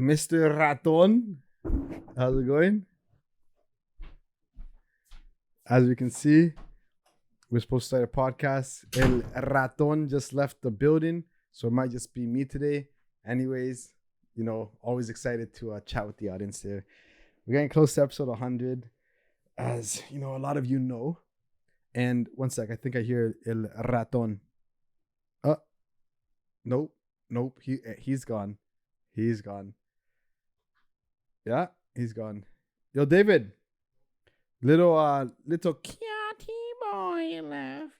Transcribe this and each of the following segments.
Mr. Raton. How's it going? As you can see, we're supposed to start a podcast. El Raton just left the building, so it might just be me today. Anyways, always excited to chat with the audience there. We're getting close to episode 100, as a lot of you know. And one sec, I think I hear El Raton. Nope. He's gone. Yeah, he's gone. Yo, David. Little catty boy left.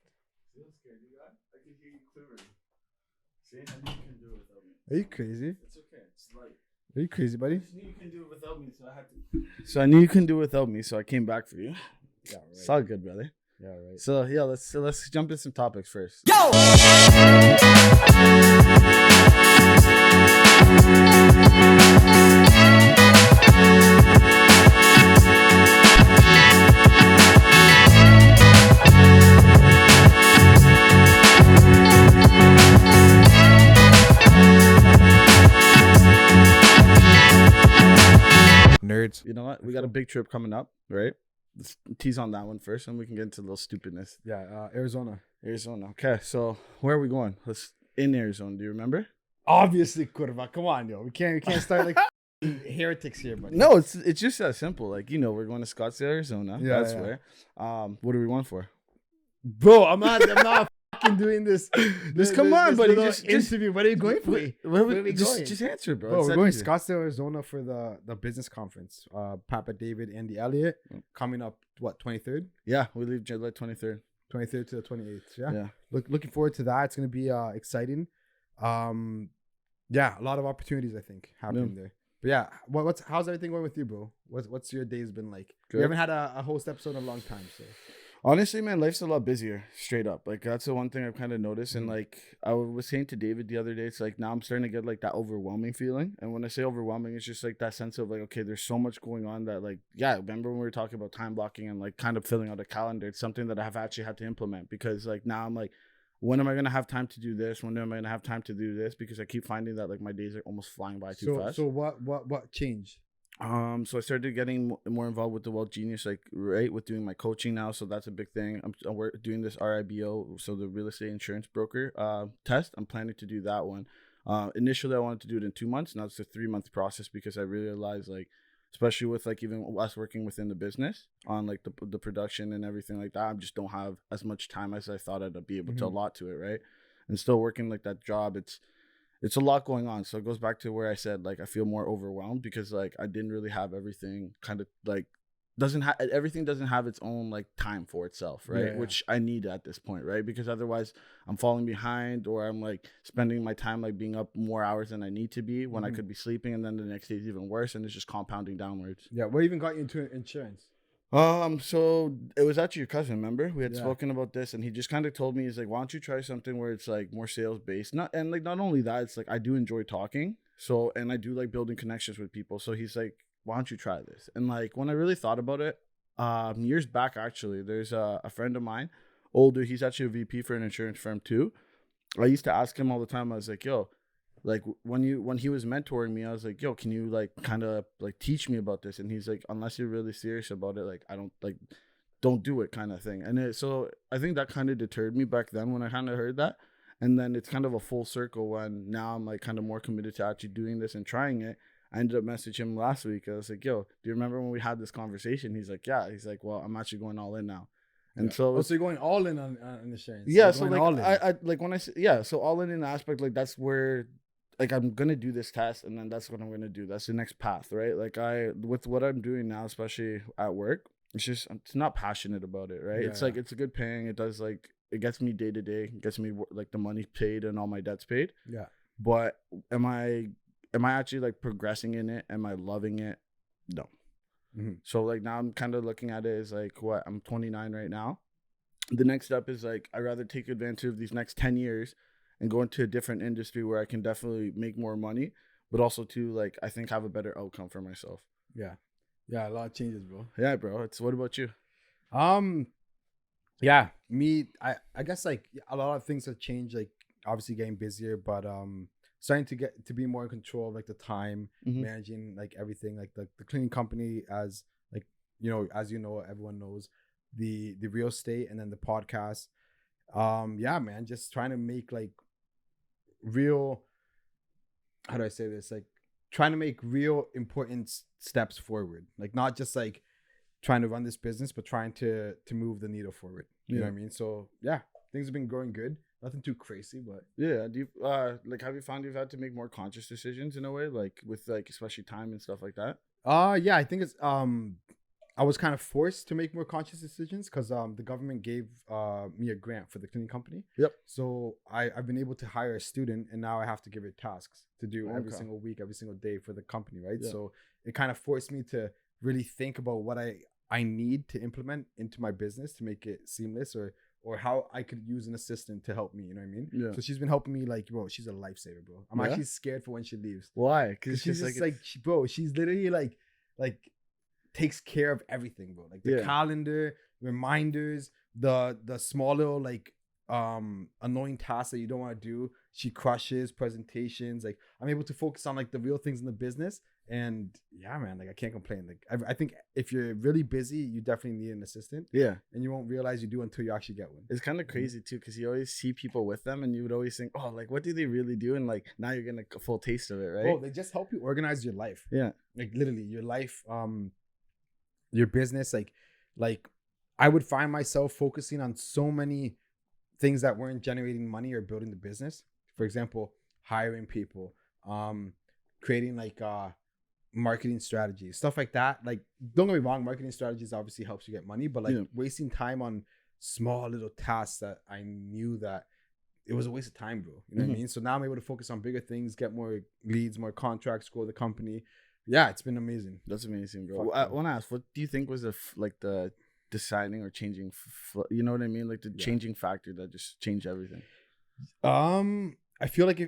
Feel scared, you guys? I can hear you quivering. See, I knew you can do it without me. Are you crazy? It's okay. It's light. Are you crazy, buddy? I just knew you can do it without me, so I had to. So I knew you can do it without me, so I came back for you. Yeah, right. It's all good, brother. Yeah, right. So yeah, let's jump into some topics first. Yo! Nerds. You know what? We got a big trip coming up, right? Let's tease on that one first, and we can get into a little stupidness. Yeah, Arizona. Okay, so where are we going? Let's in Arizona. Do you remember? Obviously, Curva. Come on, yo. We can't start like heretics here, buddy. No, it's just that simple. Like, we're going to Scottsdale, Arizona. Yeah, That's yeah. where. What are we going for? Bro, I'm not fucking doing this. Come on, buddy. little Just interview. What are you going for? Where are we going? Just answer, bro. Bro, It's we're that going easy. Scottsdale, Arizona for the business conference. Papa David, Andy Elliott, coming up, 23rd? Yeah, we leave July 23rd. 23rd to the 28th. Yeah. Yeah. Looking forward to that. It's going to be exciting. Yeah, a lot of opportunities, I think, happening there. But yeah, how's everything going with you, bro? What's your days been like? Good. We haven't had a host episode in a long time, so. Honestly, man, life's a lot busier, straight up. Like, that's the one thing I've kind of noticed. And, Mhm. like, I was saying to David the other day, it's like now I'm starting to get, like, that overwhelming feeling. And when I say overwhelming, it's just, like, that sense of, like, okay, there's so much going on that, like, yeah, remember when we were talking about time blocking and, like, kind of filling out a calendar? It's something that I've actually had to implement because, like, now I'm like, when am I going to have time to do this? When am I going to have time to do this? Because I keep finding that, like, my days are almost flying by too fast. So what changed? So I started getting more involved with the Wealth Genius, like, right, with doing my coaching now. So that's a big thing. I'm doing this RIBO, so the real estate insurance broker test. I'm planning to do that one. Initially, I wanted to do it in 2 months. Now it's a 3-month process because I realized, like, especially with, like, even us working within the business on, like, the production and everything like that, I just don't have as much time as I thought I'd be able to allot to it, right? And still working, like, that job, it's a lot going on. So it goes back to where I said, like, I feel more overwhelmed because, like, I didn't really have everything kind of, like, everything doesn't have its own, like, time for itself, right? Yeah. Which I need at this point, right? Because otherwise I'm falling behind, or I'm, like, spending my time, like, being up more hours than I need to be when I could be sleeping, and then the next day is even worse, and it's just compounding downwards. Yeah, what even got you into insurance? So it was actually your cousin, remember? We had Yeah. spoken about this, and he just kind of told me, he's like, why don't you try something where it's, like, more sales based? Not only that, it's like, I do enjoy talking. So, and I do like building connections with people. So he's like, why don't you try this? And, like, when I really thought about it, years back, actually, there's a friend of mine, older, he's actually a VP for an insurance firm too. I used to ask him all the time. I was like, yo, like, when he was mentoring me, I was like, yo, can you, like, kind of, like, teach me about this? And he's like, unless you're really serious about it, like, don't do it, kind of thing. And so I think that kind of deterred me back then when I kind of heard that. And then it's kind of a full circle when now I'm, like, kind of more committed to actually doing this and trying it. I ended up messaging him last week. I was like, yo, do you remember when we had this conversation? He's like, yeah. He's like, well, I'm actually going all in now. And so so you're going all in on insurance. yeah, You're so, going like, all in. I like when I say, yeah, so all in the aspect, like, that's where, like, I'm gonna do this test, and then that's what I'm gonna do. That's the next path, right? Like, with what I'm doing now, especially at work, it's not passionate about it, right? Yeah, It's like, it's a good paying. It does, like, it gets me day to day, gets me, like, the money paid and all my debts paid. Yeah. But am I actually, like, progressing in it? Am I loving it? No. Mhm. So, like, now I'm kind of looking at it as, like, what, I'm 29 right now. The next step is, like, I'd rather take advantage of these next 10 years and go into a different industry where I can definitely make more money, but also to, like, I think have a better outcome for myself. Yeah. Yeah, a lot of changes, bro. Yeah, bro. What about you? Yeah, me, I guess, like, a lot of things have changed, like, obviously getting busier, but starting to get to be more in control of like the time, Mhm. managing like everything, like the cleaning company, as like, as everyone knows, the real estate, and then the podcast. Yeah, man, just trying to make like real, how do I say this? Like trying to make real important steps forward. Like not just like trying to run this business, but trying to move the needle forward. You know what I mean? So yeah, things have been going good. Nothing too crazy, but Yeah. Do you like, have you found you've had to make more conscious decisions in a way, like with like especially time and stuff like that? yeah, I think it's I was kind of forced to make more conscious decisions because the government gave me a grant for the cleaning company. Yep. So I've been able to hire a student, and now I have to give her tasks to do every Okay. single week, every single day for the company, right? Yeah. So it kind of forced me to really think about what I need to implement into my business to make it seamless, or how I could use an assistant to help me. You know what I mean? Yeah. So she's been helping me, like, bro, she's a lifesaver, bro. I'm Yeah? actually scared for when she leaves. Why? Because Because she's just like, bro, she's literally like takes care of everything, bro. Like the Yeah. calendar, reminders, the small little like annoying tasks that you don't want to do. She crushes presentations. Like I'm able to focus on like the real things in the business. And yeah, man, like I can't complain. Like I think if you're really busy, you definitely need an assistant, yeah. and you won't realize you do until you actually get one. It's kind of crazy too, because you always see people with them, and you would always think, oh, like what do they really do? And like now you're getting a full taste of it, right? Bro, they just help you organize your life. Yeah. Like literally your life, your business. Like I would find myself focusing on so many things that weren't generating money or building the business. For example, hiring people, creating like marketing strategies, stuff like that. Like don't get me wrong, marketing strategies obviously helps you get money, but like wasting time on small little tasks that I knew that it was a waste of time, bro. You know what I mean? So now I'm able to focus on bigger things, get more leads, more contracts, grow the company. Yeah, it's been amazing. That's amazing, bro. Fuck, I want to ask, what do you think was the deciding or changing, you know what I mean? Like the changing factor that just changed everything. I feel like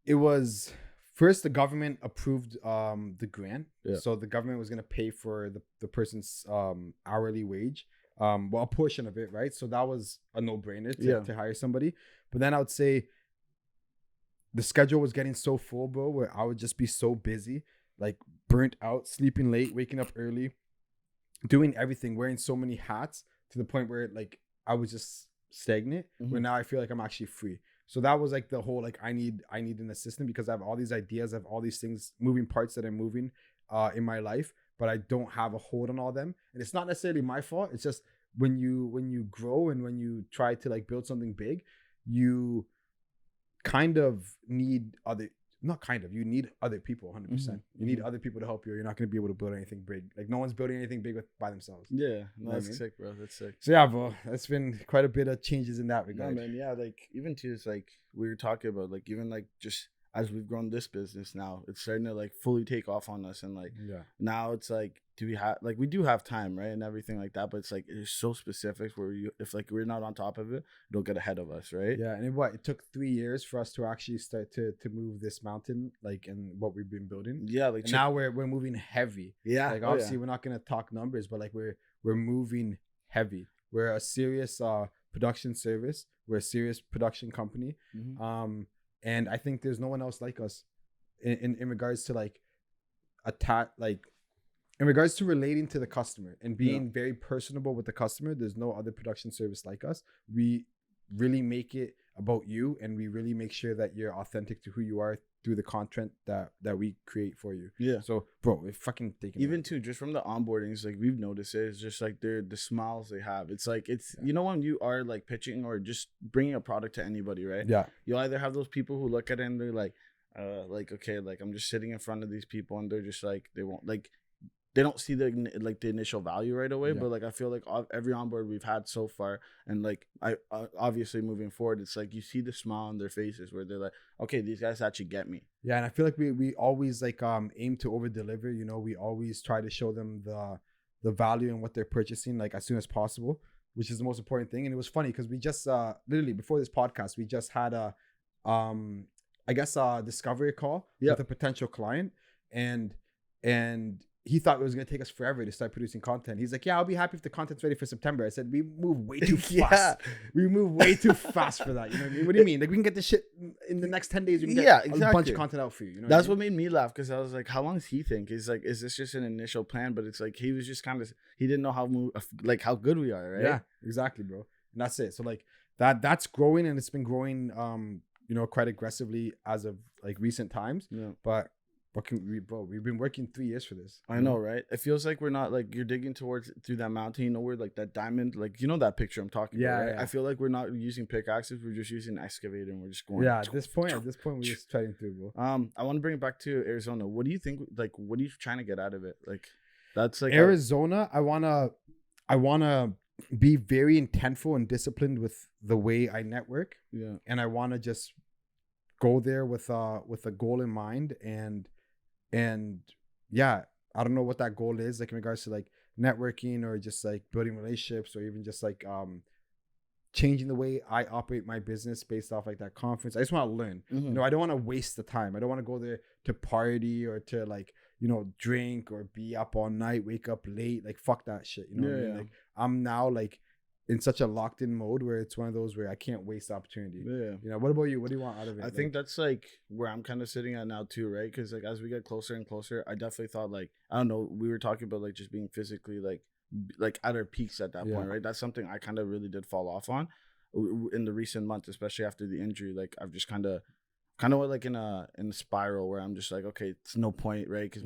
it was first the government approved the grant. Yeah. So the government was gonna pay for the person's hourly wage, well, a portion of it, right? So that was a no-brainer to hire somebody. But then I would say the schedule was getting so full, bro, where I would just be so busy, like burnt out, sleeping late, waking up early, doing everything, wearing so many hats to the point where like I was just stagnant. Where now I feel like I'm actually free. So that was like the whole like I need an assistant, because I have all these ideas, I have all these things, moving parts that are moving in my life, but I don't have a hold on all them. And it's not necessarily my fault. It's just when you grow and when you try to like build something big, you kind of need you need other people 100%. You need other people to help you, or you're not going to be able to build anything big. Like no one's building anything big by themselves. Yeah, no, that's sick, bro. That's sick. So yeah, bro, that's been quite a bit of changes in that regard. No, man, yeah, like even too, it's like we were talking about, like even like just as we've grown this business now, it's starting to like fully take off on us, and like now it's like, we do have time, right, and everything like that, but it's like it's so specific where if like we're not on top of it, it'll get ahead of us, right? Yeah, and it took 3 years for us to actually start to move this mountain, like, and what we've been building. Yeah, like now we're moving heavy. Yeah, like obviously we're not gonna talk numbers, but like we're moving heavy. We're a serious production service. We're a serious production company. And I think there's no one else like us in regards to like in regards to relating to the customer and being very personable with the customer. There's no other production service like us. We really make it about you, and we really make sure that you're authentic to who you are through the content that we create for you. Yeah. So bro, we're fucking taking even too, just from the onboardings, like we've noticed it's just like the smiles they have. It's like you know, when you are like pitching or just bringing a product to anybody, right? Yeah. You'll either have those people who look at it and they're like okay, like I'm just sitting in front of these people, and they're just like they don't see the initial value right away. But like I feel like every onboard we've had so far, and like I obviously moving forward, it's like you see the smile on their faces where they're like, okay, these guys actually get me. Yeah, and I feel like we always like aim to over deliver. You know, we always try to show them the value in what they're purchasing like as soon as possible, which is the most important thing. And it was funny because we just literally before this podcast, we just had a I guess a discovery call with a potential client, and he thought it was going to take us forever to start producing content. He's like, yeah, I'll be happy if the content's ready for September. I said, we move way too fast. We move way too fast for that. You know what I mean? What do you mean? Like, we can get this shit in the next 10 days. We can get a bunch of content out for you. You know That's what made me laugh, because I was like, how long does he think? He's like, is this just an initial plan? But it's like, he was just kind of, he didn't know how good we are, right? Yeah, exactly, bro. And that's it. So like that's growing, and it's been growing, you know, quite aggressively as of like recent times. Yeah. But what can we, bro? We've been working 3 years for this. I know, right? It feels like we're not like, you're digging through that mountain, you know, where like that diamond, like, you know, that picture I'm talking about, right? Yeah. I feel like we're not using pickaxes, we're just using an excavator, and we're just going. Yeah, at this point, we're just treading through, bro. I want to bring it back to Arizona. What do you think? Like, what are you trying to get out of it? Like, that's like Arizona. I wanna be very intentful and disciplined with the way I network. Yeah, and I want to just go there with a goal in mind, and yeah, I don't know what that goal is, like in regards to like networking or just like building relationships, or even just like changing the way I operate my business based off like that conference. I just want to learn. Mm-hmm. You know, I don't want to waste the time. I don't want to go there to party or to like, you know, drink or be up all night, wake up late. Like, fuck that shit. You know what I mean? Like, I'm now like in such a locked in mode where it's one of those where I can't waste the opportunity. Yeah. You know, what about you? What do you want out of it? I think that's like where I'm kind of sitting at now too, right? Because like as we get closer and closer, I definitely thought like, I don't know, we were talking about like just being physically like at our peaks at that point, right? That's something I kind of really did fall off on in the recent months, especially after the injury. Like I've just kind of went like in a spiral where I'm just like, okay, it's no point, right? Because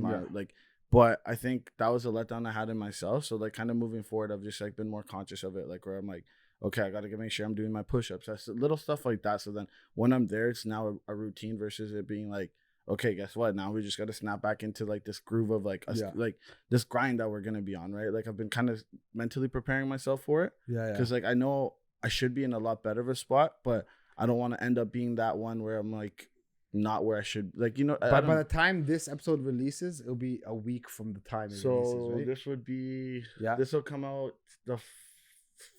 but I think that was a letdown I had in myself. So like kind of moving forward, I've just like been more conscious of it, like where I'm like, okay, I got to make sure I'm doing my push-ups. That's little stuff like that. So then when I'm there, it's now a routine versus it being like, okay, guess what? Now we just got to snap back into like this groove of like like this grind that we're gonna be on, right? Like I've been kind of mentally preparing myself for it. Yeah. Because like I know I should be in a lot better of a spot, but I don't want to end up being that one where I'm like not where I should. Like, you know, but by the time this episode releases, it'll be a week from the time it releases, right? This would be this will come out the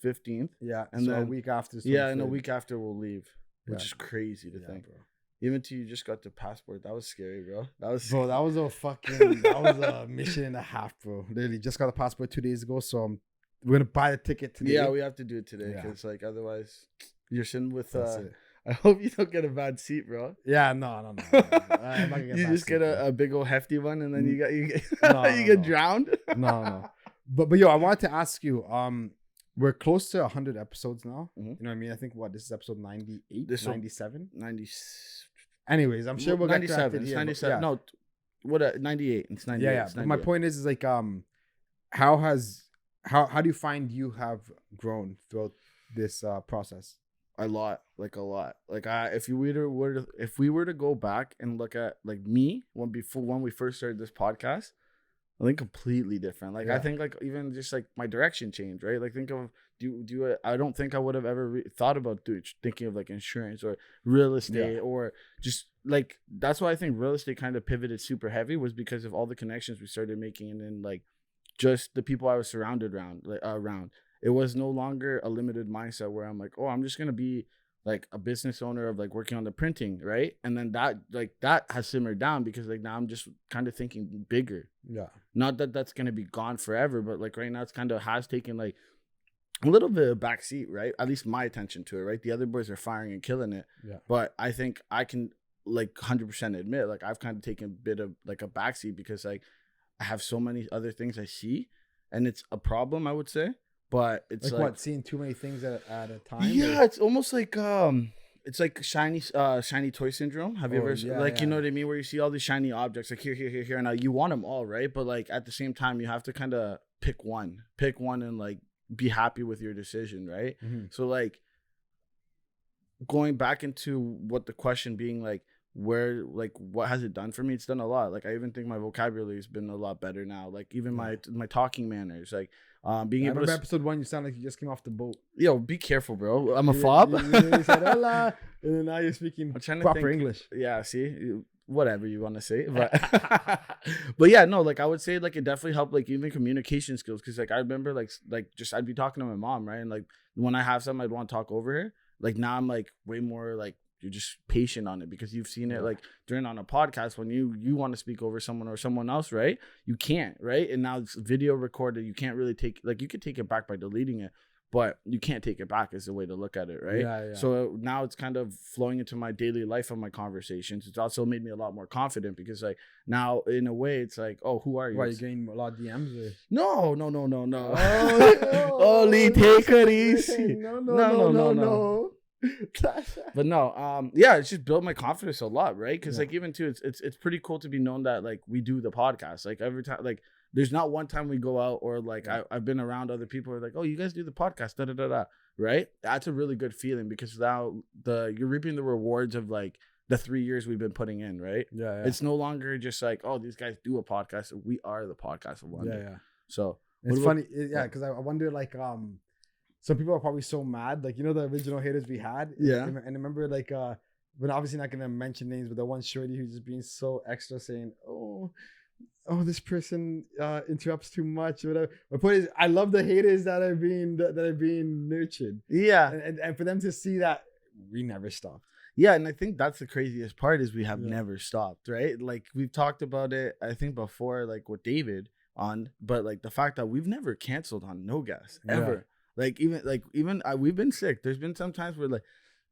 15th. Yeah, and so then a week after. And a week after we'll leave, which is crazy to think. Bro. Even till you just got the passport, that was scary, bro. That was a mission and a half, bro. Literally, just got the passport 2 days ago, so we're gonna buy the ticket today. Yeah, we have to do it today because like otherwise you're sitting with. I hope you don't get a bad seat, bro. Yeah, no. I'm not gonna get you just get a big old hefty one, and then you get get drowned. No. But yo, I wanted to ask you. We're close to 100 episodes now. Mm-hmm. You know what I mean? I think this is episode 98, 97? 90. Anyways, I'm sure we'll get 97. It's 97. Yeah. No, 98. It's 98. Yeah. It's 98. But my point is like, how do you find you have grown throughout this process? A lot. Like if we were to go back and look at like me when we first started this podcast, I think completely different. Like I think like even just like my direction changed, right? Like think of I don't think I would have ever thought about thinking of like insurance or real estate or just like that's why I think real estate kind of pivoted super heavy was because of all the connections we started making, and then like just the people I was surrounded around. It was no longer a limited mindset where I'm like, oh, I'm just gonna be like a business owner of like working on the printing, right? And then that has simmered down because like now I'm just kind of thinking bigger. Yeah. Not that that's gonna be gone forever, but like right now it's kind of has taken like a little bit of backseat, right? At least my attention to it, right? The other boys are firing and killing it. Yeah. But I think I can like 100% admit like I've kind of taken a bit of like a backseat because like I have so many other things I see, and it's a problem, I would say. But it's like what, seeing too many things at a time? Yeah, it's almost like it's like shiny toy syndrome. Have you ever you know what I mean? Where you see all these shiny objects like here, and now you want them all, right? But like at the same time, you have to kind of pick one, and like be happy with your decision, right? Mm-hmm. So like going back into what the question being like, where like what has it done for me? It's done a lot. Like I even think my vocabulary has been a lot better now. Like even my talking manners, like being able to episode 1 you sound like you just came off the boat. Yo, be careful, bro. I'm a fob. You said hola, and then now you're speaking proper English. Yeah, see, whatever you want to say, but but yeah, no, like I would say like it definitely helped like even communication skills, because like I remember like just I'd be talking to my mom, right, and like when I have something I'd want to talk over her, like now I'm like way more like you're just patient on it because you've seen it like during on a podcast when you want to speak over someone or someone else, right? You can't, right? And now it's video recorded. You can't really take, like, you could take it back by deleting it, but you can't take it back is the way to look at it, right? Yeah. So now it's kind of flowing into my daily life and my conversations. It's also made me a lot more confident because, like, now in a way it's like, oh, who are you? Why, you getting a lot of DMs? Or? No. Oh, Only take it easy. No. But no, yeah, it's just built my confidence a lot, right? Because like even too, it's pretty cool to be known that like we do the podcast. Like every time, like there's not one time we go out or like I've been around other people who are like, oh, you guys do the podcast, right? That's a really good feeling because now you're reaping the rewards of like the 3 years we've been putting in, right? Yeah. It's no longer just like, oh, these guys do a podcast. We are the podcast of London. Yeah. So it's funny, because I wonder like some people are probably so mad, like, you know, the original haters we had. Yeah. And I remember like but obviously not gonna mention names, but the one shorty who's just being so extra saying, oh, this person interrupts too much or whatever. My point is, I love the haters that are being nurtured. Yeah. And for them to see that we never stopped. Yeah, and I think that's the craziest part is we have never stopped, right? Like we've talked about it, I think before, like with David on, but like the fact that we've never canceled on no guests ever. Like even we've been sick. There's been some times where like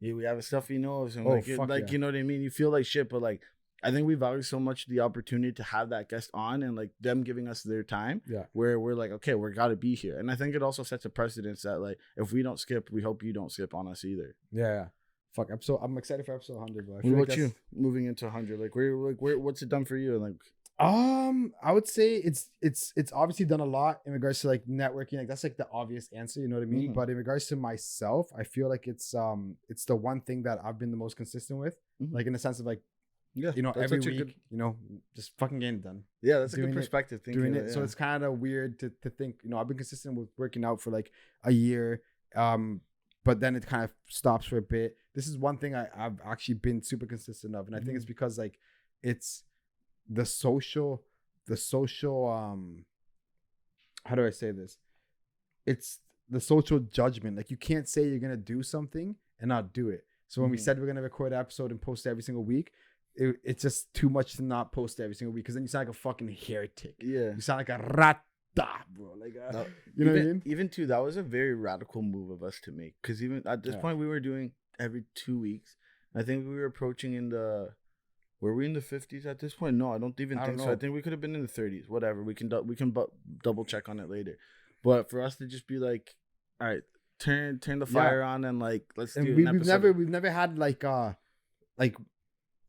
we have a stuffy nose and you know what I mean. You feel like shit, but like I think we value so much the opportunity to have that guest on and like them giving us their time. Yeah, where we're like, okay, we're gotta be here, and I think it also sets a precedence that like if we don't skip, we hope you don't skip on us either. Yeah. Fuck, I'm excited for episode 100. Bro. What about you? Moving into 100, like where what's it done for you? And like. I would say it's obviously done a lot in regards to like networking. Like that's like the obvious answer, you know what I mean? Mm-hmm. But in regards to myself, I feel like it's the one thing that I've been the most consistent with. Mm-hmm. Like in the sense of like, you know, every week, you know, just fucking getting it done. Yeah, that's a good perspective. Doing it. So it's kind of weird to think, you know, I've been consistent with working out for like a year. But then it kind of stops for a bit. This is one thing I've actually been super consistent of. And I think it's because like it's the social how do I say this? It's the social judgment. Like you can't say you're gonna do something and not do it. So when we said we're gonna record an episode and post every single week, it's just too much to not post every single week because then you sound like a fucking heretic. Yeah, you sound like a rata, bro. Like you know what I mean? Even too, that was a very radical move of us to make because even at this point we were doing every 2 weeks. I think we were approaching in the. Were we in the 50s at this point? No, I don't think so. I think we could have been in the 30s. Whatever. We can double check on it later. But for us to just be like, all right, turn the fire on and like let's do an episode. We've never had like the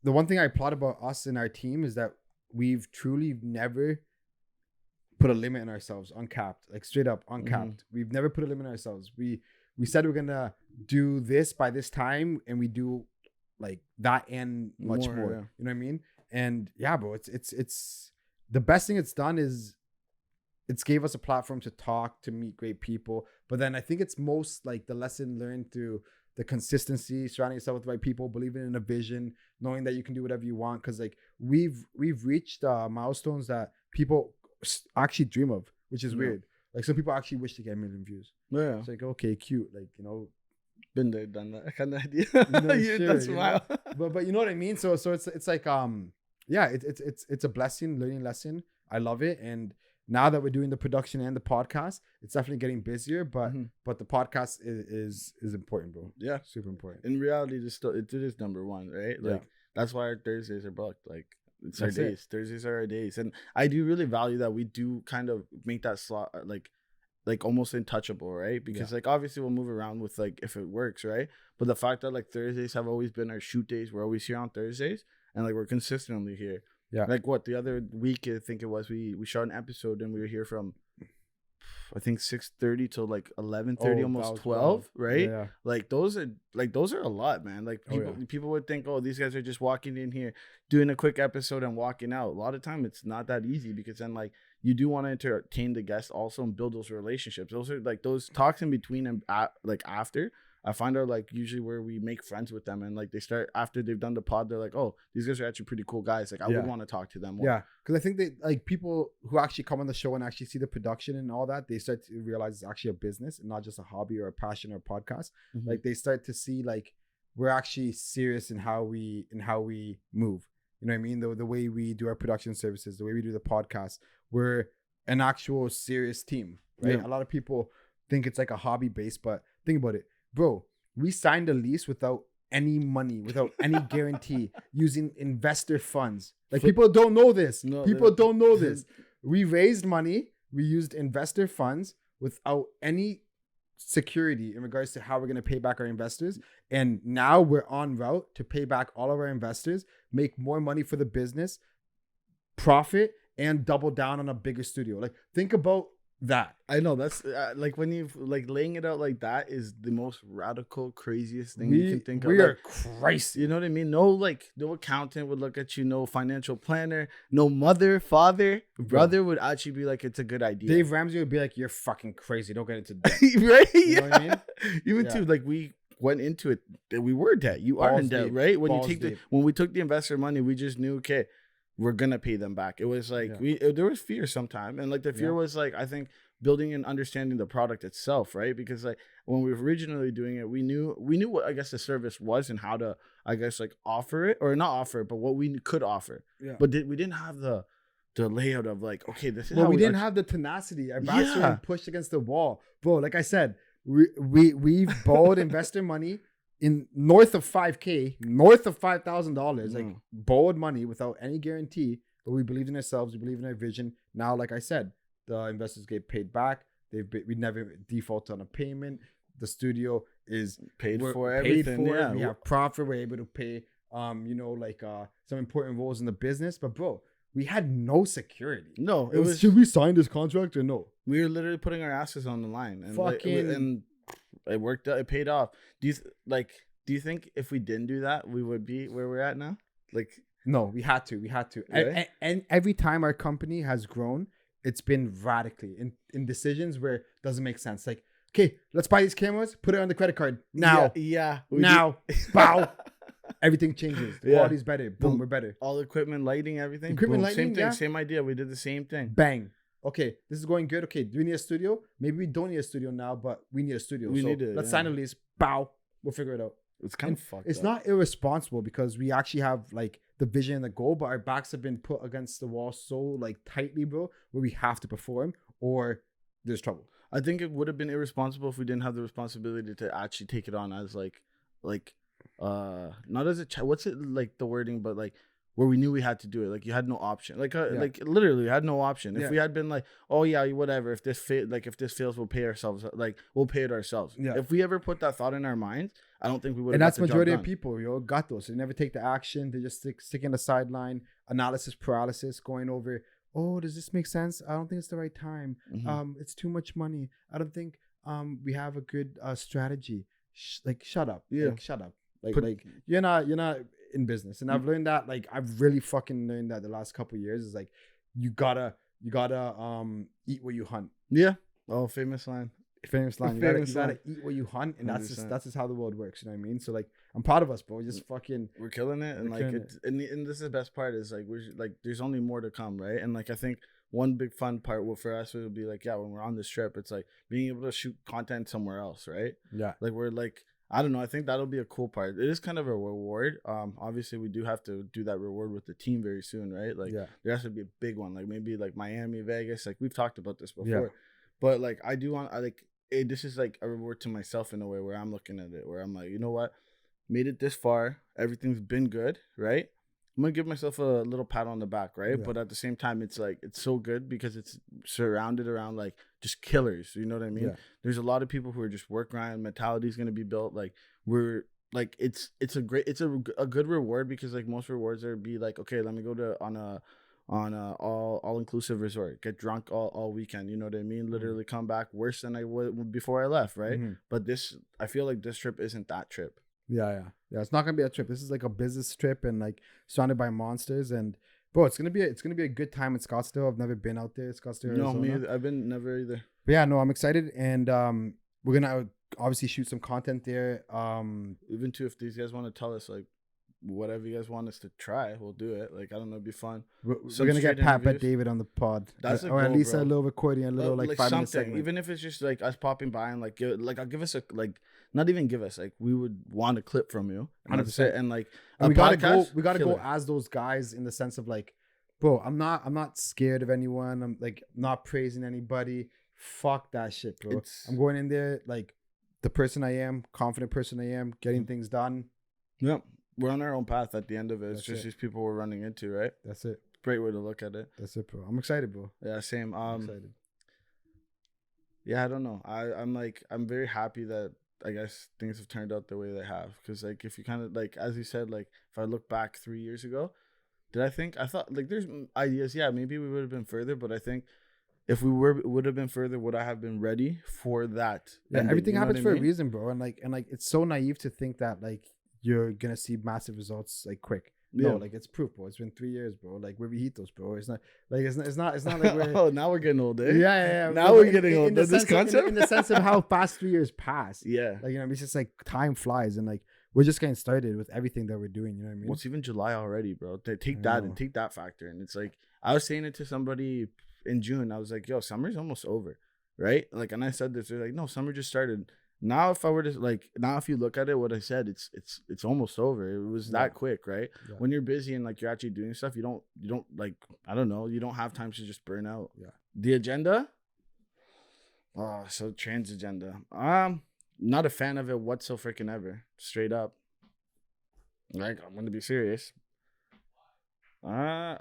one thing I applaud about us and our team is that we've truly never put a limit on ourselves, uncapped, like straight up uncapped. Mm-hmm. We've never put a limit on ourselves. We said we're gonna do this by this time, and we do like that and much more. Yeah. You know what I mean? And yeah, bro, it's the best thing it's done is it's gave us a platform to talk, to meet great people. But then I think it's most like the lesson learned through the consistency, surrounding yourself with the right people, believing in a vision, knowing that you can do whatever you want. Cause like we've reached milestones that people actually dream of, which is weird. Like some people actually wish to get 1 million views. Yeah. It's like, okay, cute. Like, you know, been there, done that kind of idea. That's wild. But you know what I mean? So it's like yeah, it's a blessing, learning lesson. I love it. And now that we're doing the production and the podcast, it's definitely getting busier, but the podcast is important, bro. Yeah, super important. In reality, it is number one, right? Like that's why our Thursdays are booked. Like it's our days. Thursdays are our days, and I do really value that we do kind of make that slot like almost untouchable, right? Because like obviously we'll move around with like if it works, right? But the fact that like Thursdays have always been our shoot days, we're always here on Thursdays, and like we're consistently here. Yeah. Like what the other week I think it was we shot an episode and we were here from I think 6:30 till like 11:30, almost 12, right? Yeah. Like those are a lot, man. Like people would think, oh, these guys are just walking in here doing a quick episode and walking out. A lot of time it's not that easy because then like you do want to entertain the guests also and build those relationships. Those are like those talks in between and like after. I find out like usually where we make friends with them and like they start after they've done the pod, they're like, oh, these guys are actually pretty cool guys. Like I would want to talk to them more. Yeah, because I think they like people who actually come on the show and actually see the production and all that. They start to realize it's actually a business and not just a hobby or a passion or a podcast. Mm-hmm. Like they start to see like we're actually serious in how we move. You know what I mean? The way we do our production services, the way we do the podcast, we're an actual serious team, right? Yeah. A lot of people think it's like a hobby base, but think about it, bro. We signed a lease without any money, without any guarantee, using investor funds. Like people don't know this. No, People don't know this. We raised money. We used investor funds without any security in regards to how we're going to pay back our investors. And now we're en route to pay back all of our investors, make more money for the business, profit, and double down on a bigger studio. Like, think about that. I know that's like when you like laying it out like that is the most radical, craziest thing you can think of. We are like, crazy. You know what I mean? No accountant would look at you, no financial planner, no mother, father, brother would actually be like, it's a good idea. Dave Ramsey would be like, you're fucking crazy. Don't get into debt. Right? You know what I mean? Even too, like we went into it, we were debt. You are in debt, deep. right? When Balls you take deep. when we took the investor money, we just knew, okay, we're gonna pay them back. It was like there was fear sometime, and like the fear was like, I think, building and understanding the product itself, right? Because like when we were originally doing it, we knew what I guess the service was and how to, I guess, like offer it or not offer it, but what we could offer. Yeah. But we didn't have the layout of like, okay, this is well, how we didn't have the tenacity. Our backs were pushed against the wall, bro. Like I said, we've borrowed investor money in north of $5,000, north of $5,000, like borrowed money without any guarantee. But we believed in ourselves. We believed in our vision. Now, like I said, the investors get paid back. We never default on a payment. The studio is paid for everything. Yeah, we have profit. We're able to pay, some important roles in the business. But bro, we had no security. No, it was. Should we sign this contract or no? We were literally putting our asses on the line, and and it worked out. It paid off. Do you think if we didn't do that, we would be where we're at now? Like, no, we had to. Really? And every time our company has grown, it's been radically in decisions where it doesn't make sense. Like, okay, let's buy these cameras, put it on the credit card now. Now, bow. Everything changes. The quality's better. Boom, we're better. All equipment, lighting, everything. Same thing, same idea. We did the same thing. Bang. Okay, this is going good. Okay, do we need a studio? Maybe we don't need a studio now, but we need a studio. Let's sign a lease. Bow. We'll figure it out. It's kind of fucked. It's not irresponsible because we actually have like the vision and the goal, but our backs have been put against the wall so like tightly, bro, where we have to perform or there's trouble. I think it would have been irresponsible if we didn't have the responsibility to actually take it on as like not as a what's it like the wording, but like where we knew we had to do it. Like you had no option. Like literally had no option. If we had been like, oh yeah, whatever. If this fails, we'll pay ourselves. Like we'll pay it ourselves. Yeah. If we ever put that thought in our minds, I don't think we would. And that's majority of people, got those. They never take the action. They just stick in the sideline, analysis paralysis, going over. Oh, does this make sense? I don't think it's the right time. Mm-hmm. It's too much money. I don't think we have a good strategy. Shut up. Yeah, shut up. Like you're not in business. And I've learned that. Like I've really fucking learned that the last couple of years is like you gotta eat what you hunt. Yeah. Oh, famous line. You gotta eat what you hunt, and that's just how the world works. You know what I mean? So like, I'm proud of us, bro. We're killing it, and like, and this is the best part is like there's only more to come, right? And like I think one big fun part for us would be like, when we're on this trip, it's like being able to shoot content somewhere else, right? Yeah. Like we're like, I don't know. I think that'll be a cool part. It is kind of a reward. Obviously we do have to do that reward with the team very soon, right? Like there has to be a big one, like maybe like Miami, Vegas. Like we've talked about this before, but like I do want, this is like a reward to myself in a way where I'm looking at it, where I'm like, you know what, made it this far, everything's been good, right? I'm gonna give myself a little pat on the back, right? But at the same time, it's like it's so good because it's surrounded around like just killers. You know what I mean? There's a lot of people who are just work grind. Mentality is gonna be built. Like we're like it's a good reward because like most rewards are be like, okay, let me go to on a all inclusive resort, get drunk all weekend, you know what I mean? Literally come back worse than I would before I left, right? Mm-hmm. But I feel like this trip isn't that trip. Yeah, it's not gonna be a trip. This is like a business trip and like surrounded by monsters. And bro, it's gonna be a good time in Scottsdale. I've never been out there, Scottsdale, Arizona. No, me either. I've been never either. But yeah, no, I'm excited, and we're gonna obviously shoot some content there. Even too, if these guys want to tell us like whatever you guys want us to try, we'll do it. Like, I don't know, it'd be fun. We're Some gonna get straight Pat interviews. David on the pod. That's a or at goal, least bro. a little recording, a little like 5 minute something, segment. even if it's just like us popping by and like I'll give us a like, not even give us, like, we would want a clip from you, and that's it. And like, And we gotta go. podcast, We gotta killer. go as those guys in the sense of like, bro, I'm not scared of anyone. I'm like not praising anybody. Fuck that shit, bro. I'm going in there like the person I am, confident person I am, getting things done. Yeah, we're on our own path at the end of it. It's That's just it. these people we're running into, right? That's it. Great way to look at it. That's it, bro. I'm excited, bro. Yeah, same. I'm excited. Yeah, I don't know. I'm very happy that I guess things have turned out the way they have. Because like, if you kind of like, as you said, like if I look back 3 years ago, I thought like there's ideas. Yeah, maybe we would have been further, but I think if we would have been further, would I have been ready for that? Yeah, ending? everything You know happens what for I a mean? reason, bro. And like it's so naive to think that like you're gonna see massive results like quick. Yeah. No, like it's proof, bro. It's been 3 years, bro. Like we're viejitos, bro. It's not like it's not like we're Oh, now we're getting old, eh? yeah. Now we're getting old. The This sense of- concept? in the sense of how fast 3 years pass. Yeah. Like, you know, it's just like time flies, and like we're just getting started with everything that we're doing. You know what I mean? Well, it's even July already, bro. Take I that know. and take that factor. And it's like, I was saying it to somebody in June. I was like, yo, summer's almost over, right? Like, and I said this, they're like, no, summer just started. Now, if you look at it, what I said, it's almost over. It was that quick, right? Yeah. When you're busy and like you're actually doing stuff, you don't like, I don't know, you don't have time to just burn out. Yeah. The agenda. Oh, so trans agenda. Not a fan of it whatsoever, freaking ever. Straight up. Like, I'm gonna be serious. I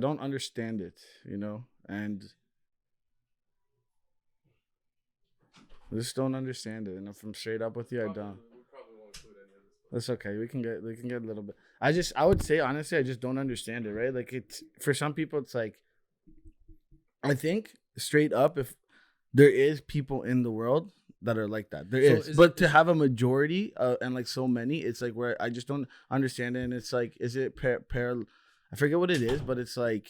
don't understand it, you know, and I just don't understand it. And if I'm straight up with you, I don't. That's okay. We can get a little bit. I would say honestly, I just don't understand it, right? Like, it's for some people, it's like, I think straight up, if there is people in the world that are like that, there is. But to have a majority and like so many, it's like where I just don't understand it. And it's like, is it I forget what it is, but it's like,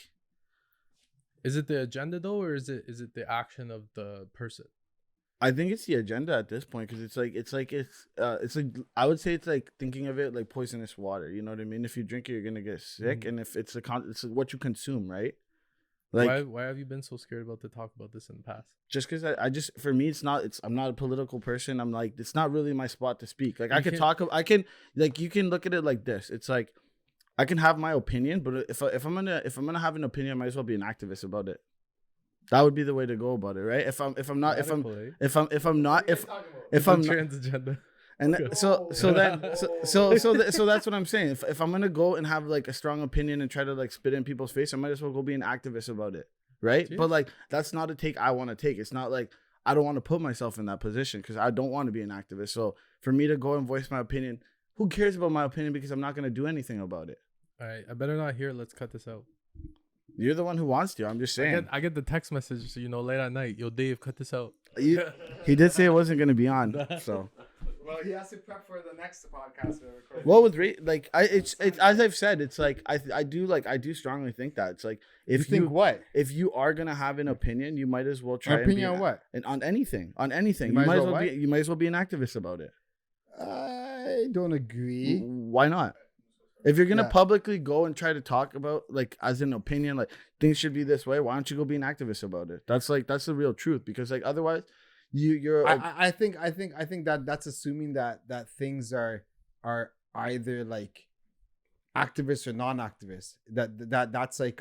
is it the agenda though, or is it the action of the person? I think it's the agenda at this point, because it's like I would say it's like thinking of it like poisonous water. You know what I mean? If you drink it, you're gonna get sick, and if it's it's what you consume, right? Like, why have you been so scared about to talk about this in the past? just because I just, for me, I'm not a political person. I'm like, it's not really my spot to speak. Like, you can look at it like this. It's like, I can have my opinion, but if I'm gonna have an opinion, I might as well be an activist about it. That would be the way to go about it, right? If I'm not trans agenda. And so that's what I'm saying. If I'm gonna go and have like a strong opinion and try to like spit in people's face, I might as well go be an activist about it, right? Jeez. But like, that's not a take I want to take. It's not like I don't want to put myself in that position, because I don't want to be an activist. So for me to go and voice my opinion, who cares about my opinion, because I'm not gonna do anything about it. All right, I better not hear it. Let's cut this out. You're the one who wants to. I'm just saying. I get the text message, so, late at night. Yo, Dave, cut this out. He did say it wasn't gonna be on, so. Well, he has to prep for the next podcast we're recording. Well, with like it's as I've said, it's like I do strongly think that it's like, if you think what? If you are gonna have an opinion, you might as well try. Opinion on what? And on anything. You might might as as well well what? be. You might as well be an activist about it. I don't agree. Why not? If you're gonna Yeah. publicly go and try to talk about like as an opinion, like things should be this way, why don't you go be an activist about it? That's the real truth, because like otherwise, you're. I think that that's assuming that things are either like activists or non-activists. That's like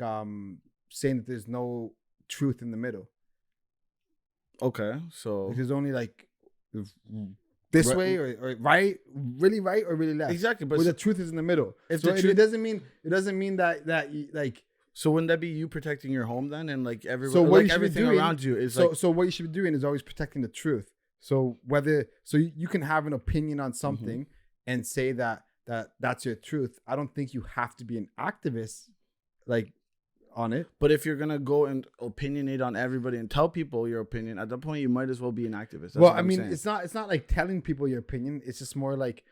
saying that there's no truth in the middle. Okay, so Like, there's only like this Right. way or right or really left. exactly, but Where the truth is in the middle. If So the it truth- doesn't mean that you, like. so wouldn't that be you protecting your home then, and like everyone, So what like you should be everything doing- around you is So like. so what you should be doing is always protecting the truth. So you can have an opinion on something and say that's your truth. I don't think you have to be an activist like on it. But if you're gonna go and opinionate on everybody and tell people your opinion, at that point you might as well be an activist. That's Well, what I I'm mean, saying. it's not like telling people your opinion. It's just more like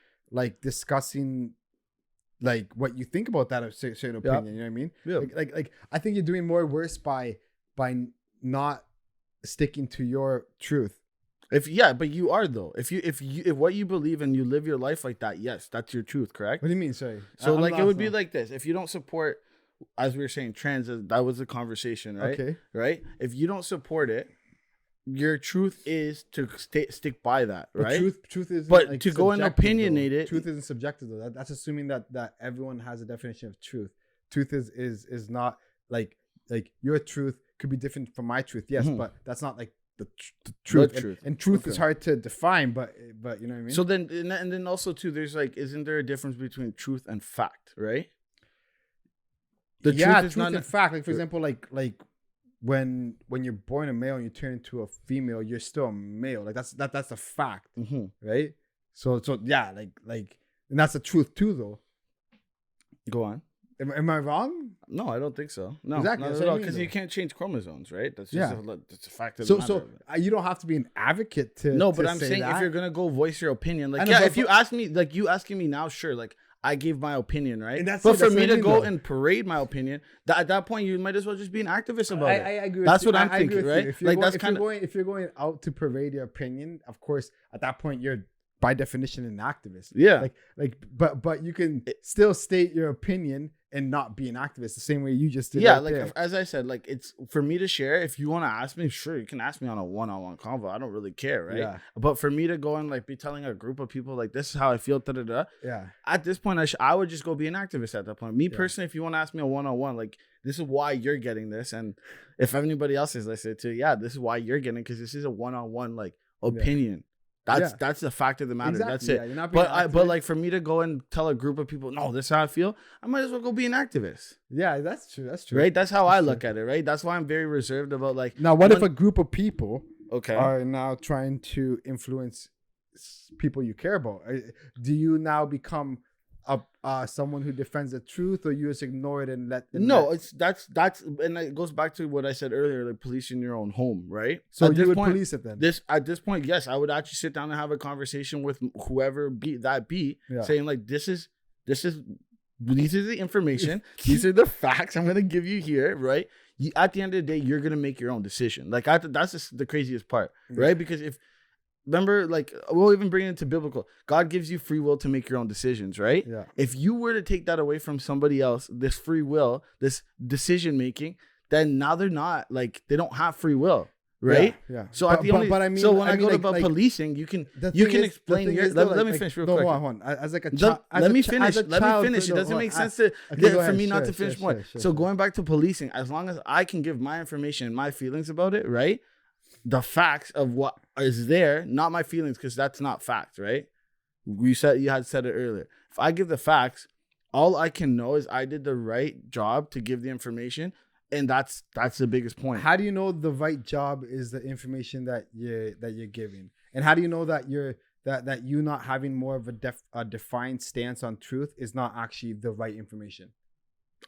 discussing like what you think about that certain opinion. You know what I mean? Yeah. Like I think you're doing more worse by not sticking to your truth. But you are though. If what you believe and you live your life like that, yes, that's your truth, correct? What do you mean? Sorry. So I'm like it lost would be now. like this. If you don't support, as we were saying, trans, that was the conversation, right? Okay. Right? If you don't support it, your truth is to stick by that, But right? truth is. But like, to go and subjective, opinionate though. it- Truth isn't subjective though. That's assuming that everyone has a definition of truth. Truth is not like your truth could be different from my truth. Yes, Mhm. but that's not like the truth. The truth. And truth is Okay. hard to define. But you know what I mean. So then, and then also too, there's like, isn't there a difference between truth and fact, right? The truth is not and fact. Like for example, like when you're born a male and you turn into a female, you're still a male. Like that's a fact, Mhm. right? So yeah, like, and that's the truth too, though. Go on. Am I wrong? No, I don't think so. No, Exactly, not that's at what I all. mean, Because you though. can't change chromosomes, right? That's Yeah. just that's a fact of So the matter. you don't have to be an advocate to. No, to but I'm say saying that. if you're gonna go voice your opinion, I like know, yeah, but- if you ask me, like you asking me now, sure, like I gave my opinion, right? And that's but it, for that's me what I to mean, go though. and parade my opinion, at that point you might as well just be an activist about I it. agree. That's with what you. I'm I agree thinking, with you. right? If you're Like going, that's kind of if you're going out to parade your opinion, of course, at that point you're by definition an activist. yeah. But you can still state your opinion and not be an activist the same way you just did. Yeah, right like there. as I said, like it's for me to share. If you want to ask me, sure, you can ask me on a one-on-one convo. I don't really care, right? Yeah. But for me to go and like be telling a group of people like this is how I feel, da da da. Yeah. At this point, I would just go be an activist at that point. Me personally, if you want to ask me a one-on-one, like this is why you're getting this, and if anybody else is listening to, yeah, this is why you're getting because this is a one-on-one like opinion. That's the fact of the matter. Exactly. That's it. Yeah, you're not being an But activist. like for me to go and tell a group of people, no, this is how I feel. I might as well go be an activist, Yeah, that's true. That's true. right? That's how I That's look at it, right? That's why I'm very reserved about like. Now, what if a group of people Okay. are now trying to influence people you care about? Do you now become someone who defends the truth, or you just ignore it and let? No, it's that's and it goes back to what I said earlier, like policing your own home, right? So At you this would point- police it then? At this point, yes, I would actually sit down and have a conversation with whoever be, Yeah. saying like, these is the information, these are the facts I'm gonna give you here, right? At the end of the day, you're gonna make your own decision. Like that's just the craziest part, right? Because remember, like we'll even bring it into biblical. God gives you free will to make your own decisions, right? Yeah. If you were to take that away from somebody else, this free will, this decision making, then now they're not like they don't have free will, right? Yeah. So But- at the but- only, but I mean- so when I I, mean, go like- about like, policing, you can The you thing can is- explain the thing your. is, though, Let me like- finish real no, quick. hold on. As like a Let, child. let me finish. Let me finish. It doesn't make sense to go for ahead. me not Sure, to finish sure, more. sure, So sure. going back to policing, as long as I can give my information and my feelings about it, right? The facts of what is there, not my feelings, because that's not fact, right? You had said it earlier. If I give the facts, all I can know is I did the right job to give the information, and that's the biggest point. How do you know the right job is the information that you're giving, and how do you know that that you not having more of a defined stance on truth is not actually the right information?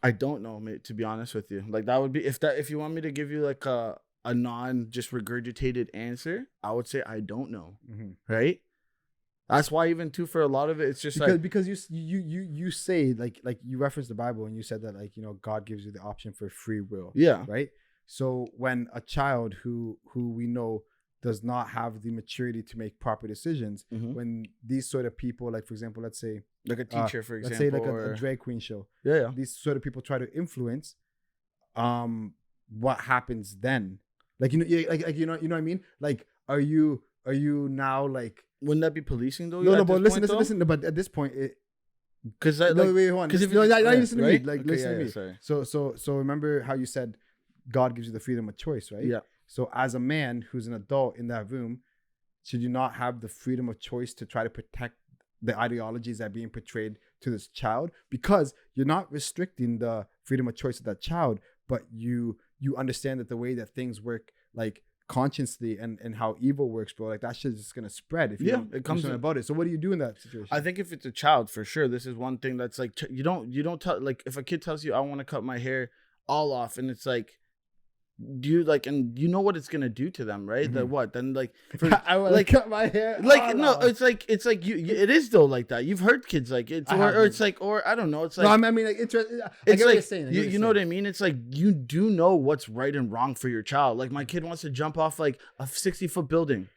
I don't know, mate, to be honest with you. Like that would be if you want me to give you like a non just regurgitated answer, I would say I don't know. Right? That's why even too for a lot of it, it's just because you say like you referenced the Bible and you said that like God gives you the option for free will. yeah. Right. So when a child who we know does not have the maturity to make proper decisions, Mhm. when these sort of people, like for example, let's say Like a teacher, for example. let's say like or, a drag queen show, yeah. these sort of people try to influence, what happens then? Like like you know what I mean? Like are you now like Wouldn't that be policing though? no, but listen. But at this point, Because no, wait, hold on. because if No, you- now yeah, listen to me. right? Like, Okay, listen yeah, to me. sorry. So remember how you said God gives you the freedom of choice, right? Yeah. So as a man who's an adult in that room, should you not have the freedom of choice to try to protect the ideologies that are being portrayed to this child? Because you're not restricting the freedom of choice of that child, but you understand that the way that things work, like consciously and how evil works, bro, like that shit's just gonna spread if you Yeah, don't it do comes something in- about it. So what do you do in that situation? I think if it's a child, for sure, this is one thing that's like you don't tell, like if a kid tells you I want to cut my hair all off, and it's like, do you like, and you know what it's gonna do to them, right? Then what? Then like, I want like- to cut my hair. like all no, off. it's like you it is though like that. You've heard kids like it's I or haven't. it's like or I don't know. It's like No, I mean like it's I it's get what like you're saying. I get you know what I mean. It's like you do know what's right and wrong for your child. Like my kid wants to jump off like a 60-foot building.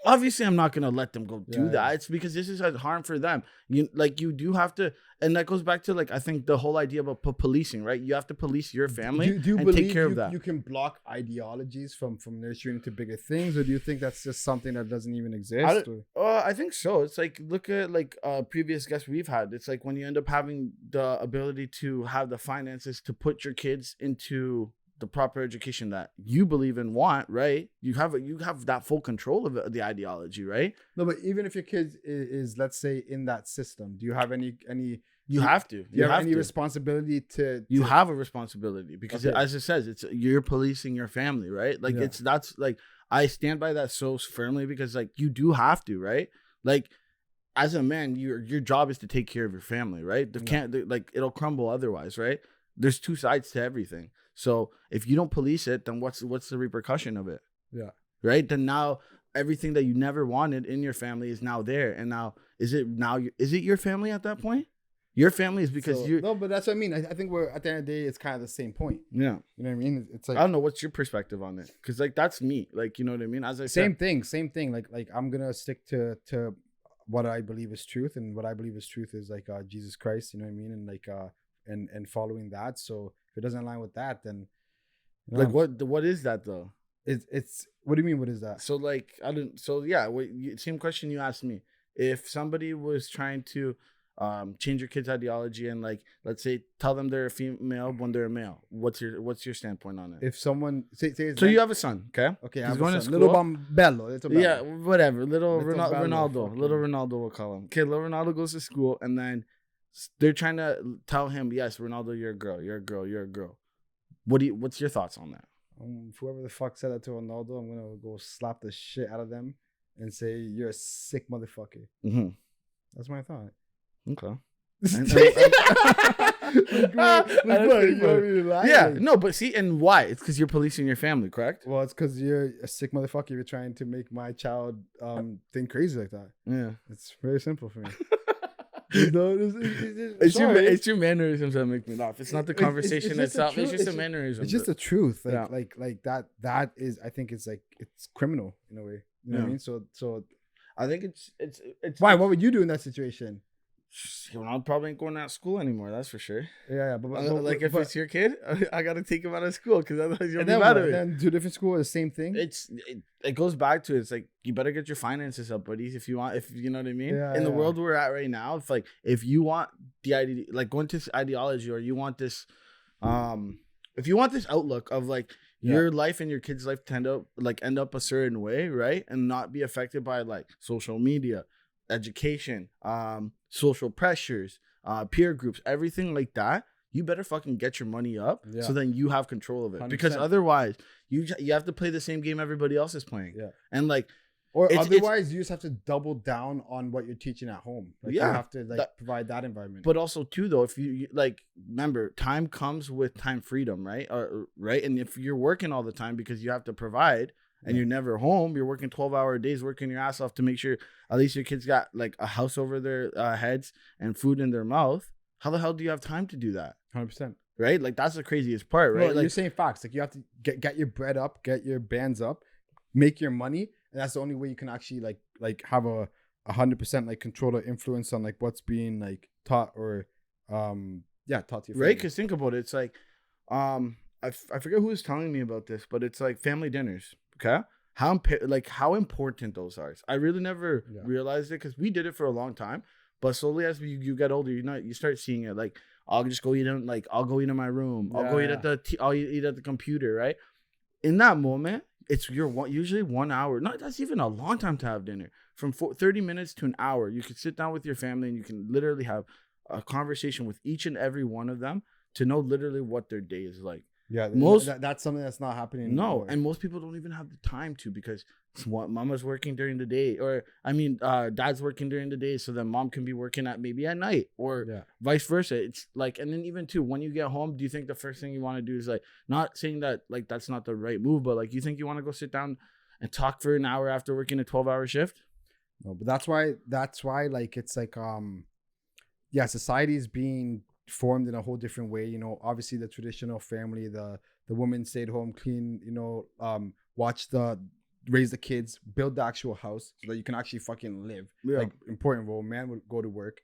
Obviously, I'm not gonna let them go do Yeah, that. yeah. It's because this is a harm for them. You do have to, and that goes back to like I think the whole idea about policing, right? You have to police your family Do you and believe take care of that. you can block ideologies from nurturing to bigger things, or do you think that's just something that doesn't even exist? I think so. It's like look at like previous guests we've had. It's like when you end up having the ability to have the finances to put your kids into the proper education that you believe and want, right? You have that full control of the ideology, right? No, but even if your kid is let's say in that system, do you have any? You have to. Do you have any to. responsibility to? You have a responsibility because Okay. as it says, it's you're policing your family, right? Like Yeah. that's like I stand by that so firmly because like you do have to, right? Like as a man, your job is to take care of your family, right? Like it'll crumble otherwise, right? There's two sides to everything. So if you don't police it, then what's the repercussion of it? Yeah. Right? Then now everything that you never wanted in your family is now there, and now is it your family at that point? Your family is because you. No, but that's what I mean. I think we're at the end of the day, it's kind of the same point. Yeah. You know what I mean? It's like I don't know what's your perspective on it, because like that's me, like you know what I mean. As I said, same thing. Like I'm gonna stick to what I believe is truth, and what I believe is truth is like Jesus Christ. You know what I mean? And like and following that. So if it doesn't align with that, then you know, like what is that though? It's what do you mean? What is that? So like I don't. So yeah, same question you asked me. If somebody was trying to change your kid's ideology and like let's say tell them they're a female when they're a male, what's your standpoint on it? If someone say so you have a son, okay? Okay, He's I going have to a son. school. Little Bambello. Little Bello. Yeah, whatever. Little Bello, Ronaldo. fucking- Little Ronaldo, we'll call him. Okay, little Ronaldo goes to school, and then they're trying to tell him, yes, Ronaldo, you're a girl. You're a girl. You're a girl. What's your thoughts on that? Whoever the fuck said that to Ronaldo, I'm gonna go slap the shit out of them and say you're a sick motherfucker. Mm-hmm. That's my thought. Okay. Yeah, no, but see, and why? It's because you're policing your family, correct? Well, it's because you're a sick motherfucker. You're trying to make my child think crazy like that. Yeah. It's very simple for me. It's your mannerisms that make me laugh. It's not the conversation just the itself. It's truth. just the mannerisms. It's just the truth. Like, Yeah. like that is, I think it's like, it's criminal in a way. You know what I Yeah. mean? So I think it's why? What would you do in that situation? I probably ain't going to school anymore. That's for sure. Yeah, but Like if it's your kid, I gotta take him out of school because otherwise you'll and be then, mad what? at me. Then to a different school, the same thing. It goes back to it's like you better get your finances up, buddies. If you want, if you know what I mean. Yeah, in the yeah. world we're at right now, if you want the idea, like going to this ideology, or you want this, if you want this outlook of like your life and your kid's life end up a certain way, right, and not be affected by like social media, education, social pressures, peer groups, everything like that, you better fucking get your money up so then you have control of it. 100%. Because otherwise you have to play the same game everybody else is playing. Yeah. And like or otherwise you just have to double down on what you're teaching at home. Like you have to provide that environment. But also too though, if you like remember, time comes with time freedom, right? Right. And if you're working all the time because you have to provide and you're never home, you're working 12-hour days, working your ass off to make sure at least your kids got like a house over their heads and food in their mouth. How the hell do you have time to do that? 100%. Right? Like that's the craziest part, right? No, like you're saying facts. Like you have to get your bread up, get your bands up, make your money, and that's the only way you can actually like have a 100% like control or influence on like what's being like taught or taught to your family. right? Because think about it, it's like I forget who was telling me about this, but it's like family dinners. Okay, how important those are. I really never realized it because we did it for a long time, but slowly as you get older, you start seeing it. Like I'll just go eat in I'll go eat in my room. I'll go eat at I'll eat at the computer. Right, in that moment, it's usually 1 hour. No, that's even a long time to have dinner. From 30 minutes to an hour, you can sit down with your family and you can literally have a conversation with each and every one of them to know literally what their day is like. Yeah, that's something that's not happening. No, anymore. and most people don't even have the time to because mama's working during the day, or dad's working during the day, so then mom can be working at night, or vice versa. It's like, and then even too, when you get home, do you think the first thing you want to do is like, not saying that like that's not the right move, but like you think you want to go sit down and talk for an hour after working a 12-hour shift? No, but that's why like it's like society is being formed in a whole different way. You know, obviously the traditional family, the woman stayed home, clean, you know, watch the raise the kids, build the actual house so that you can actually fucking live. Yeah. Like important role. Man would go to work.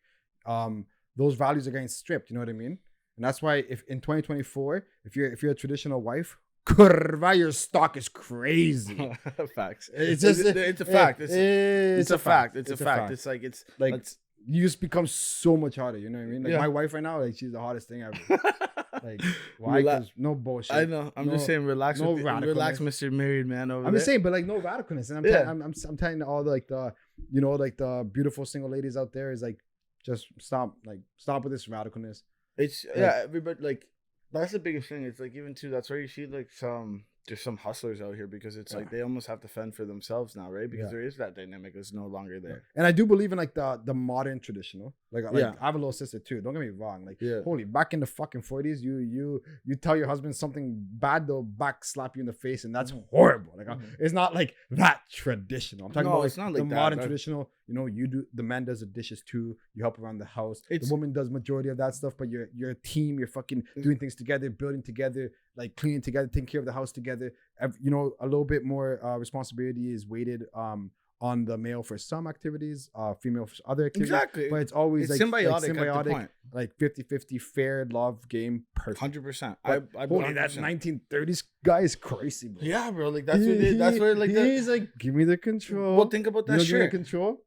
Those values are getting stripped. You know what I mean? And that's why if in 2024, if you're a traditional wife, curva, your stock is crazy. Facts. It's just it's a fact. It's a fact. It's a fact. fact. It's like it's Like it's you just become so much harder. You know what I mean? Like Yeah. my wife right now, like she's the hottest thing ever. Like why? Rela- 'Cause no bullshit. I know. I'm just No- saying, relax, no relax, radicalness. Mr. Married Man over I'm there. just saying, but like no radicalness. And Yeah. I'm telling all the like the you know like the beautiful single ladies out there is like just stop with this radicalness. It's everybody like that's the biggest thing. It's like even too. That's why you see like there's some hustlers out here because it's like they almost have to fend for themselves now, right? Because there is that dynamic that's no longer there. And I do believe in like the modern traditional. Like Yeah. I have a little sister too. Don't get me wrong. Like Yeah. holy, back in the fucking 40s, you tell your husband something bad, they'll back slap you in the face, and that's horrible. Like it's not like that traditional. I'm talking No, about it's like, not the like that. modern traditional. You know, the man does the dishes too. You help around the house. The woman does majority of that stuff, but you're a team. You're fucking doing things together, building together, like cleaning together, taking care of the house together. You know, a little bit more responsibility is weighted on the male for some activities, female for other activities. Exactly. But it's always like symbiotic at the point. like 50-50 fair love game. Perfect. 100%. I Holy, that 1930s guy is crazy, bro. Yeah, bro. Like that's what it is. That's where like he's like, give me the control. Well, think about that You don't give me the shirt. control.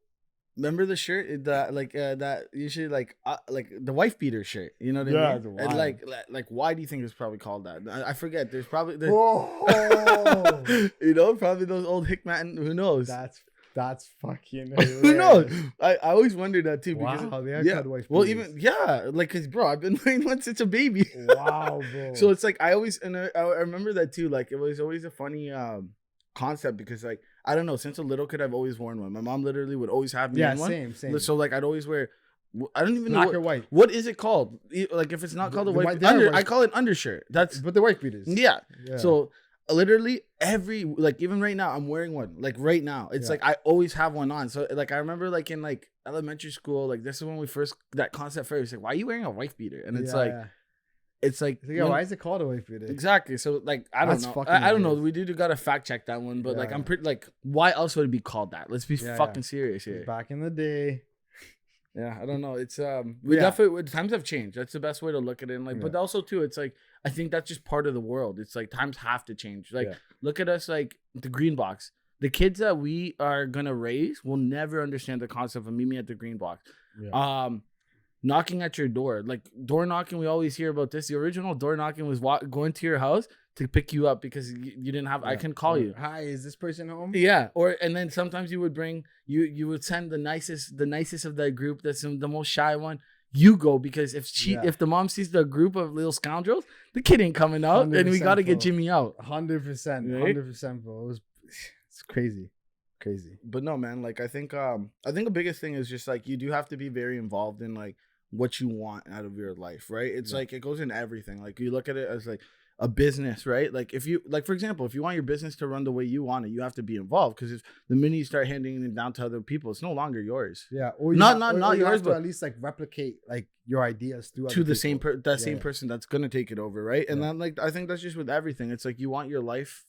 Remember the shirt that usually like the wife beater shirt. You know what Yeah, I it's mean? wild. And like why do you think it's probably called that? I forget. There's probably Whoa. you know, probably those old Hickman. Who knows? That's fucking Who knows? hilarious. I always wondered that too. Because Wow, they are yeah. called wife Well, beaters. even like, cause bro, I've been wearing one since a baby. Wow, bro. So it's like I always and I remember that too. Like it was always a funny concept because like I don't know, since a little kid I've always worn one. My mom literally would always have me in one. same. So like I'd always wear. I don't even know Black or white. what is it called. Like if it's not called a The white, white- they are white. I call it undershirt. That's But the wife beaters. yeah. Yeah. So literally every like even right now I'm wearing one. Like right now, it's Yeah. like I always have one on. So like I remember like in like elementary school, like this is when we first that concept first. Like why are you wearing a wife beater? And it's like it's like yeah, why is it called a wife beater? exactly. So like I don't That's know. fucking I don't know. hilarious. We do gotta fact check that one, but like Yeah. I'm pretty like why else would it be called that? Let's be Yeah, fucking serious here. Back in the day. Yeah, I don't know. It's we Yeah. definitely times have changed. That's the best way to look at it. And like, but Yeah. also too, it's like I think that's just part of the world. It's like times have to change. Like, Yeah. look at us, like the green box. The kids that we are gonna raise will never understand the concept of meet me at the green box. Yeah. Knocking at your door, like door knocking. We always hear about this. The original door knocking was going to your house to pick you up because you didn't have. I can call you. Hi, is this person home? Yeah, and then sometimes you would bring you would send the nicest of that group. That's the most shy one. You go because if the mom sees the group of little scoundrels, the kid ain't coming out, and we 100%, got to get bro. Jimmy out. 100%, Right? 100%, bro. It's crazy. But no, man. Like I think the biggest thing is just like you do have to be very involved in like what you want out of your life, right? It's like it goes in everything. Like you look at it as like a business, right? Like if you like, for example, if you want your business to run the way you want it, you have to be involved because if the minute you start handing it down to other people, it's no longer yours. Yeah, or Not you yours, have to but at least like replicate like your ideas through to other the same people. same person that's gonna take it over, right? And Yeah. then like I think that's just with everything. It's like you want your life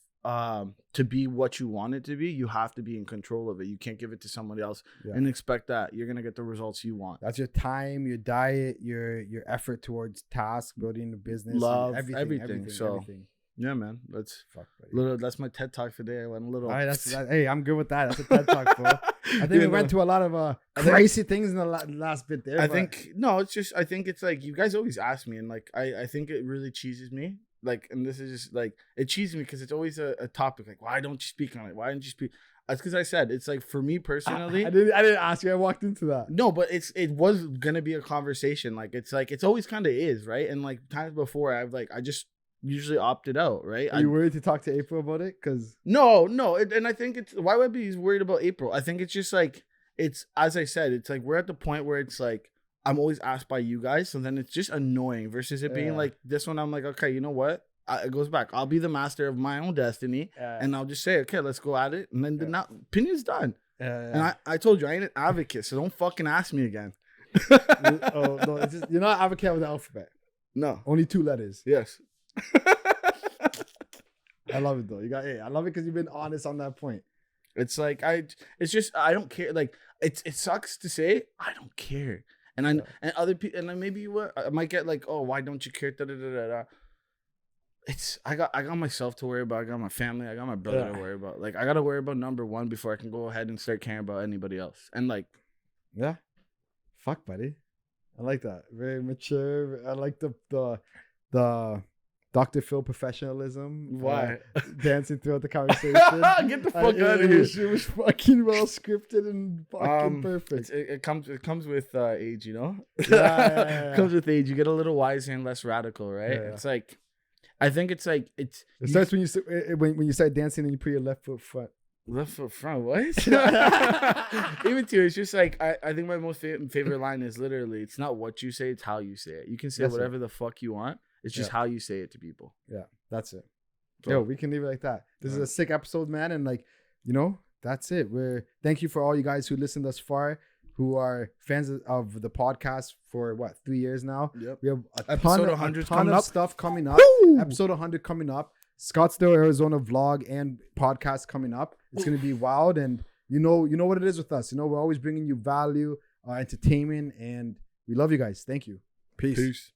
to be what you want it to be. You have to be in control of it. You can't give it to somebody else and expect that you're gonna get the results you want. That's your time, your diet, your effort towards task, building the business, Love, everything. So, everything. Yeah, man. That's Fuck, buddy. that's my TED talk today. I went a little. All right, hey, I'm good with that. That's a TED talk, bro. I think we went to a lot of crazy things in the last bit there. I but- think no, it's just I think it's like you guys always ask me, and like I think it really cheeses me. Like, and this is just like it cheeses me because it's always a topic. Like, why don't you speak on it? Why didn't you speak? That's because I said it's like for me personally. I didn't ask you. I walked into that. No, but it was gonna be a conversation. Like it's always kind of is, right? And like times before, I just usually opted out, right? Are you worried to talk to April about it? Because No, and I think it's why would I be worried about April? I think it's just like it's as I said, it's like we're at the point where it's like I'm always asked by you guys, so then it's just annoying versus it being like this one. I'm like, okay, you know what? It goes back. I'll be the master of my own destiny, and I'll just say, okay, let's go at it, and then the opinion's done. And I told you I ain't an advocate, so don't fucking ask me again. Oh no, it's just, you're not an advocate with the alphabet. No, Only 2 letters. yes. I love it though. I love it because you've been honest on that point. It's like it's just I don't care. Like it sucks to say I don't care. And and other people, and then maybe I might get like, oh, why don't you care? Da, da, da, da, da. It's I got myself to worry about. I got my family. I got my brother to worry about. Like I gotta worry about number one before I can go ahead and start caring about anybody else. And like, yeah, fuck, buddy. I like that. Very mature. I like the Dr. Phil professionalism. Why? Dancing throughout the conversation. Get the fuck out of here. It was fucking well scripted and fucking perfect. It comes with age, you know? Yeah. Comes with age. You get a little wiser and less radical, right? Yeah. It's like, I think it's like, It starts when you start dancing and you put your left foot front. Left foot front, what? Even too, it's just like I think my most favorite line is literally, it's not what you say, it's how you say it. You can say whatever the fuck you want. It's just how you say it to people. Yeah, that's it. So, Yo, we can leave it like that. This is a sick episode, man, and like, you know, that's it. Thank you for all you guys who listened thus far, who are fans of the podcast for 3 years now. Yep. We have a Episode ton of stuff coming up. Woo! Episode 100 coming up. Scottsdale, Arizona vlog and podcast coming up. It's gonna be wild, and you know what it is with us. You know, we're always bringing you value, entertainment, and we love you guys. Thank you. Peace.